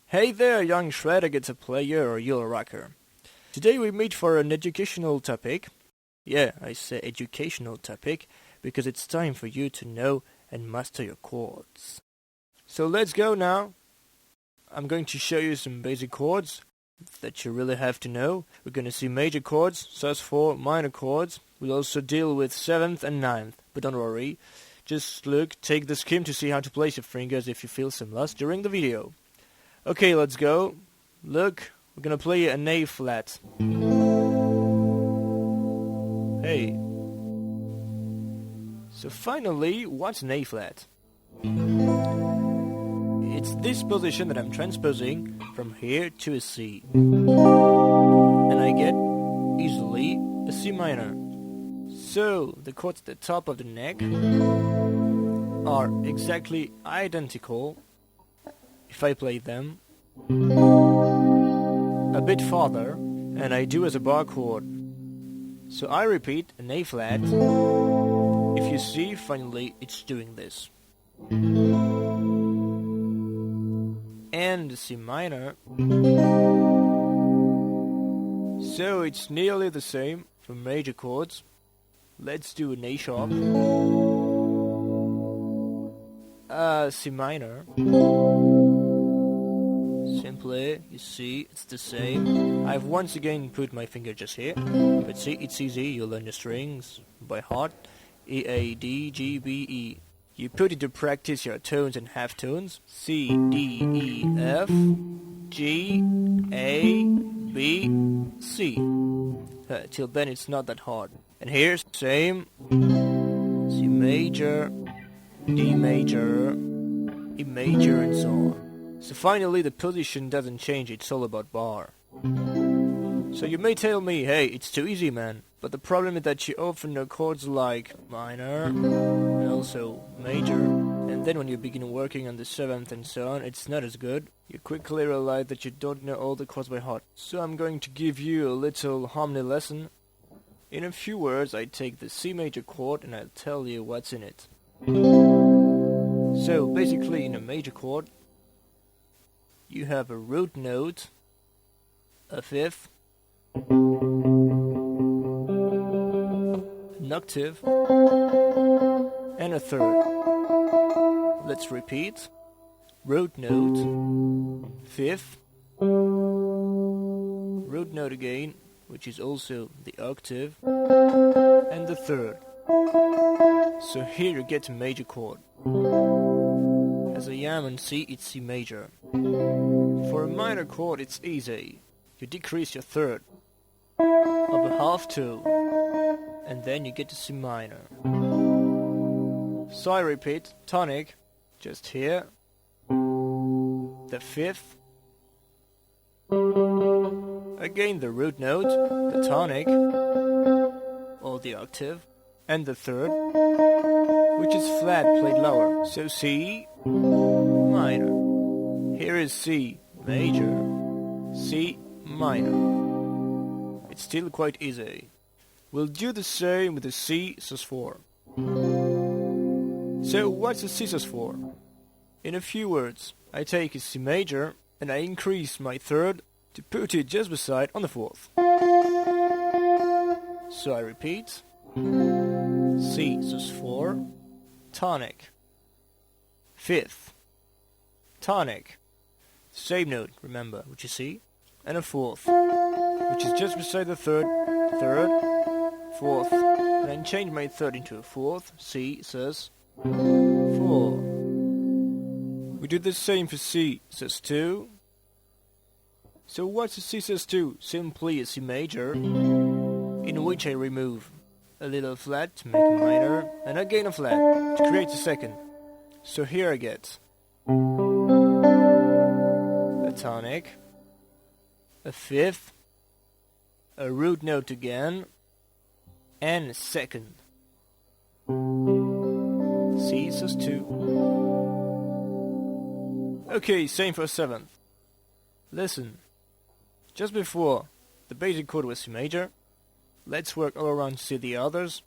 Hey there, young shredder guitar player or Euro rocker. Today we meet for an educational topic. Yeah, I say educational topic because it's time for you to know and master your chords. So let's go now. I'm going to show you some basic chords that you really have to know. We're going to see major chords, sus4, minor chords. We'll also deal with 7th and 9th, but don't worry. Just look, take the skim to see how to place your fingers if you feel some loss during the video. Okay, let's go. Look, we're gonna play an A flat. Hey. So finally, what's an A flat? It's this position that I'm transposing from here to a C. And I get easily a C minor. So the chords at the top of the neck are exactly identical if I play them a bit farther, and I do as a bar chord. So I repeat an A flat. If you see, finally it's doing this. And a C minor. So it's nearly the same for major chords. Let's do an A sharp. C minor. Simply, you see, it's the same. I've once again put my finger just here. But see, it's easy, you learn the strings by heart. E, A, D, G, B, E. You put it to practice your tones and half tones. C, D, E, F, G, A, B, C. Till then it's not that hard. And here's the same. C major, D major, E major, and so on. So finally the position doesn't change, it's all about bar. So you may tell me, hey, it's too easy, man. But the problem is that you often know chords like minor, and also major. And then when you begin working on the 7th and so on, it's not as good. You quickly realize that you don't know all the chords by heart. So I'm going to give you a little harmony lesson. In a few words, I take the C major chord and I'll tell you what's in it. So basically in a major chord, you have a root note, a fifth, an octave, and a third. Let's repeat. Root note, fifth, root note again, which is also the octave, and the third. So here you get a major chord. As I am on C, it's C major. For a minor chord, it's easy. You decrease your third of a half tone, and then you get to C minor. So I repeat, tonic, just here, the fifth, again the root note, the tonic, or the octave, and the third, which is flat played lower. So C minor. Here is C major, C minor. It's still quite easy. We'll do the same with the C sus4. So what's a C sus4? In a few words, I take a C major and I increase my third to put it just beside on the fourth. So I repeat. C sus4, tonic, fifth, tonic, same note, remember, which is C, and a fourth, which is just beside the third, fourth, and then change my third into a fourth, C sus4. We do the same for C sus2. So what's a C sus2? Simply a C major, in which I remove a little flat to make a minor, and again a flat to create a second. So here I get a tonic, a fifth, a root note again, and a second. C sus2. Okay, same for 7th. Listen, just before the basic chord was C major, let's work all around to see the others.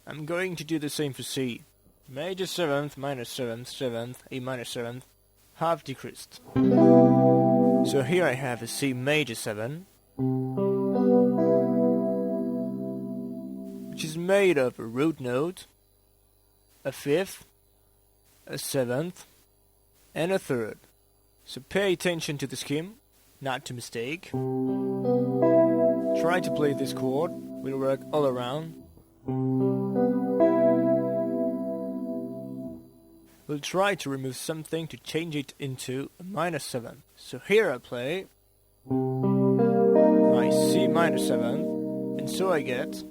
I'm going to do the same for C. Major 7th, minor 7th, 7th, A minor 7th have decreased. So here I have a C major 7, which is made of a root note, a 5th, a 7th, and a 3rd. So pay attention to the scheme, not to mistake. Try to play this chord, will work all around. We'll try to remove something to change it into a minor 7. So here I play my C minor 7, and so I get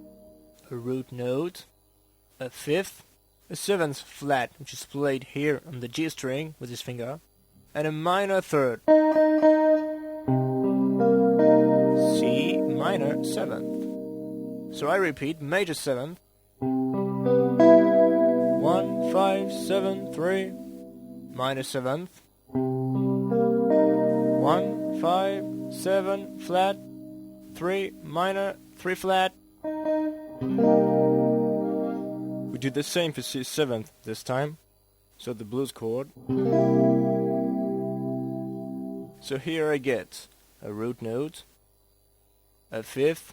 a root note, a 5th, a 7th flat, which is played here on the G string with this finger, and a minor 3rd. C minor 7th. So I repeat, major 7th, 1, 5, 7, 3, minor 7th, 1, 5, 7, flat, 3, minor, 3 flat. We do the same for C 7th this time, so the blues chord. So here I get a root note, a 5th,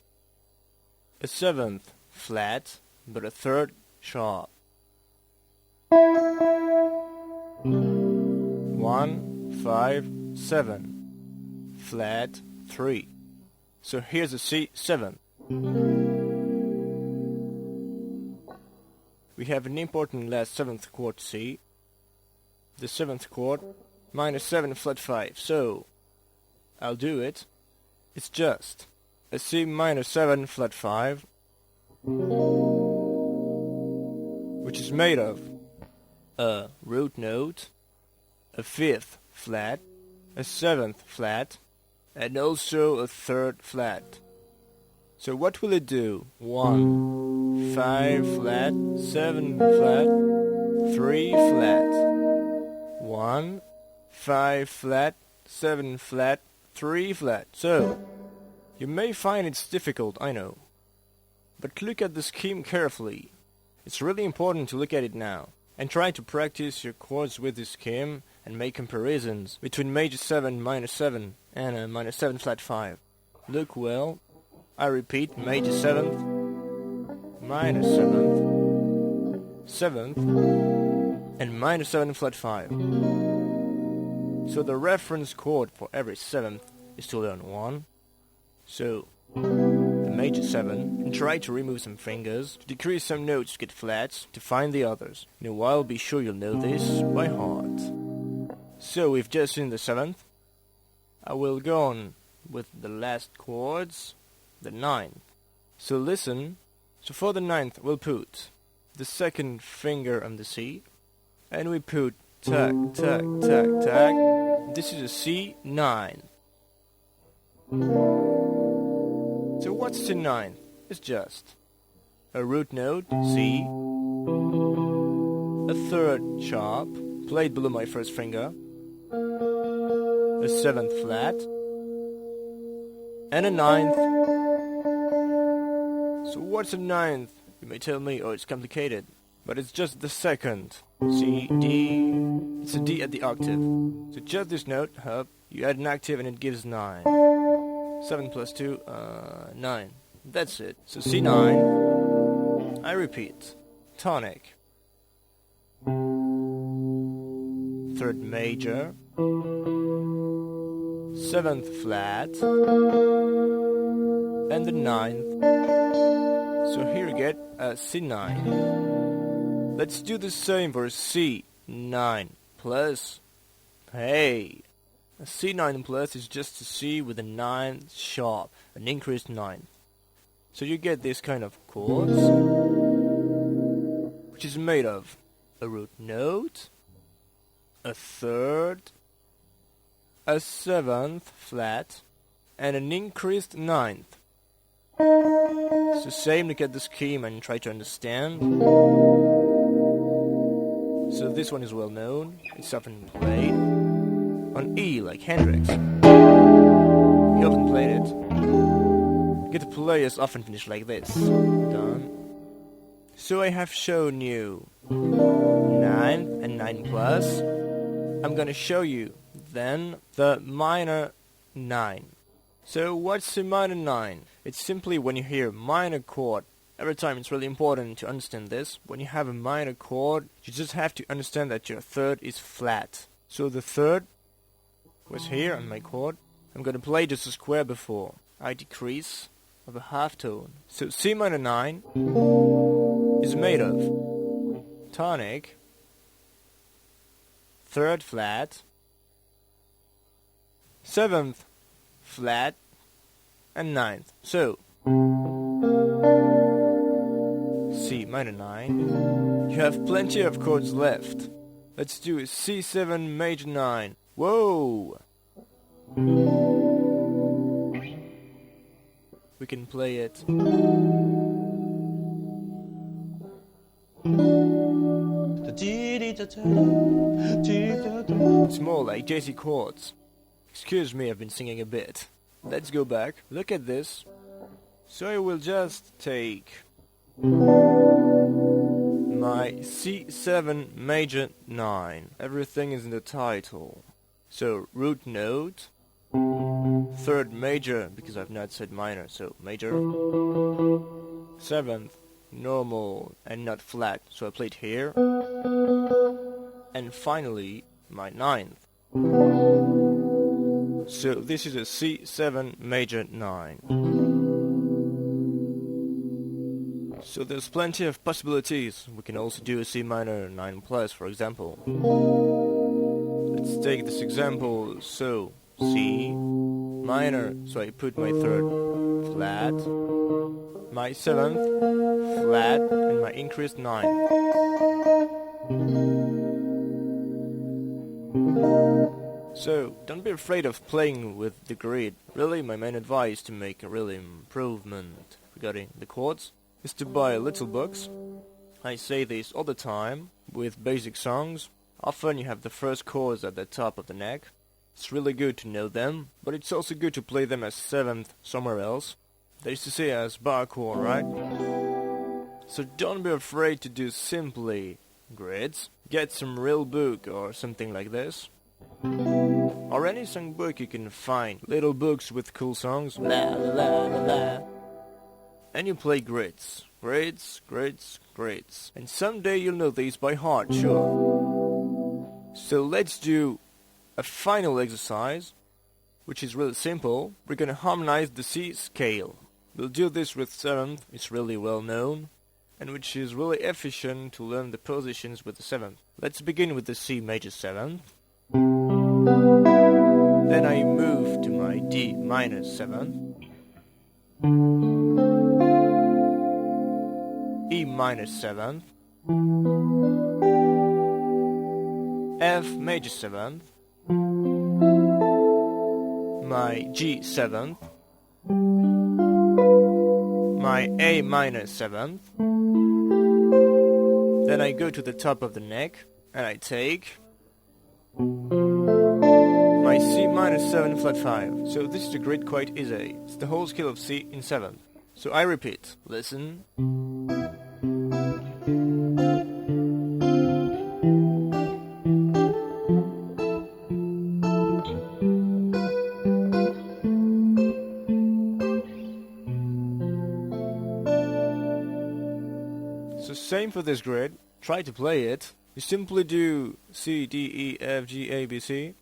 a 7th flat, but a 3rd sharp. 1, 5, 7, flat, 3. So here's a C 7. We have an important last 7th chord C. The 7th chord, minor 7 flat 5. So I'll do it. It's just a C minor 7 flat 5, which is made of a root note, a 5th flat, a 7th flat, and also a 3rd flat. So what will it do? 1, 5 flat, 7 flat, 3 flat. 1, 5 flat, 7 flat, 3 flat. So you may find it's difficult, I know. But look at the scheme carefully. It's really important to look at it now. And try to practice your chords with this scheme and make comparisons between major 7, minor 7 and a minor 7 flat 5. Look well. I repeat, major 7th, minor 7th, 7th, and minor 7 flat 5. So the reference chord for every 7th is to learn 1. So the major 7, and try to remove some fingers, to decrease some notes to get flats, to find the others. In a while, be sure you'll know this by heart. So we've just seen the 7th. I will go on with the last chords, the 9th. So listen. So for the 9th, we'll put the 2nd finger on the C, and we put tack, tack, tack, tack. This is a C 9. So what's the 9th? It's just a root note, C, a 3rd sharp, played below my 1st finger, a 7th flat, and a 9th. So what's a 9th? You may tell me, oh, it's complicated. But it's just the 2nd. C, D, it's a D at the octave. So just this note, up, you add an octave and it gives 9. 7 plus 2, 9. That's it. So C9, I repeat, tonic, 3rd major, 7th flat, and the 9th. So here you get a C9. Let's do the same for C9 plus. Hey! A C9 plus is just a C with a 9th sharp, an increased 9th. So you get this kind of chords, which is made of a root note, a 3rd, a 7th flat, and an increased 9th. So same, look at the scheme and try to understand. So this one is well known, it's often played on E, like Hendrix. He often played it. Guitar players often finish like this. Done. So I have shown you 9 and 9 plus. I'm gonna show you then the minor 9. So what's a minor 9? It's simply when you hear a minor chord. Every time it's really important to understand this. When you have a minor chord, you just have to understand that your third is flat. So the third was here on my chord. I'm gonna play just a square before I decrease of a half tone. So C minor 9 is made of tonic, third flat, seventh flat, and ninth. So C minor 9. You have plenty of chords left. Let's do a C7 major 9. Whoa! We can play it. It's more like Jay-Z chords. Excuse me, I've been singing a bit. Let's go back. Look at this. So I will just take my C7 major 9. Everything is in the title. So root note, third major, because I've not said minor, so major, seventh normal and not flat, so I played here, and finally my ninth. So this is a C7 major 9. So there's plenty of possibilities. We can also do a C minor 9 plus, for example. Let's take this example. So C minor, so I put my third flat, my seventh flat, and my increased 9. So don't be afraid of playing with the grid. Really, my main advice to make a real improvement regarding the chords is to buy a little books. I say this all the time with basic songs. Often you have the first chords at the top of the neck. It's really good to know them, but it's also good to play them as seventh somewhere else. They used to say as bar chord, right? So don't be afraid to do simply grids. Get some real book or something like this. Or any songbook you can find. Little books with cool songs. La la la la la. And you play grids. Grids, grids, grids. And someday you'll know these by heart, sure. So let's do a final exercise, which is really simple. We're gonna harmonize the C scale. We'll do this with seventh, it's really well known, and which is really efficient to learn the positions with the seventh. Let's begin with the C major 7th. Then I move to my D minor 7th, E minor 7th, F major 7th, my G 7th, my A minor 7th, then I go to the top of the neck and I take my C minor 7 flat 5. So this is a grid quite easy. It's the whole scale of C in 7th. So I repeat. Listen. So same for this grid. Try to play it. You simply do C, D, E, F, G, A, B, C,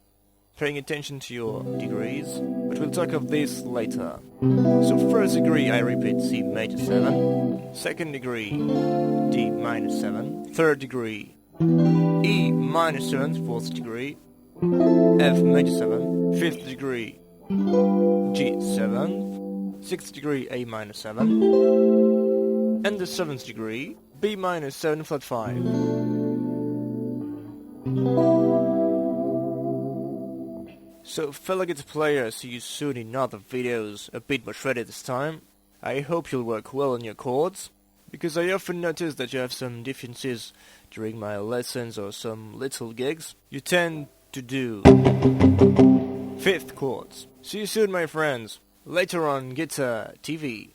paying attention to your degrees, but we'll talk of this later. So first degree I repeat C major 7, second degree D minor 7, third degree E minor 7, fourth degree F major 7, fifth degree G 7, sixth degree A minor 7, and the seventh degree B minor 7 flat 5. So fellow guitar players, see you soon in other videos, a bit more shredded this time. I hope you'll work well on your chords, because I often notice that you have some deficiencies during my lessons or some little gigs. You tend to do fifth chords. See you soon, my friends. Later on Guitar TV.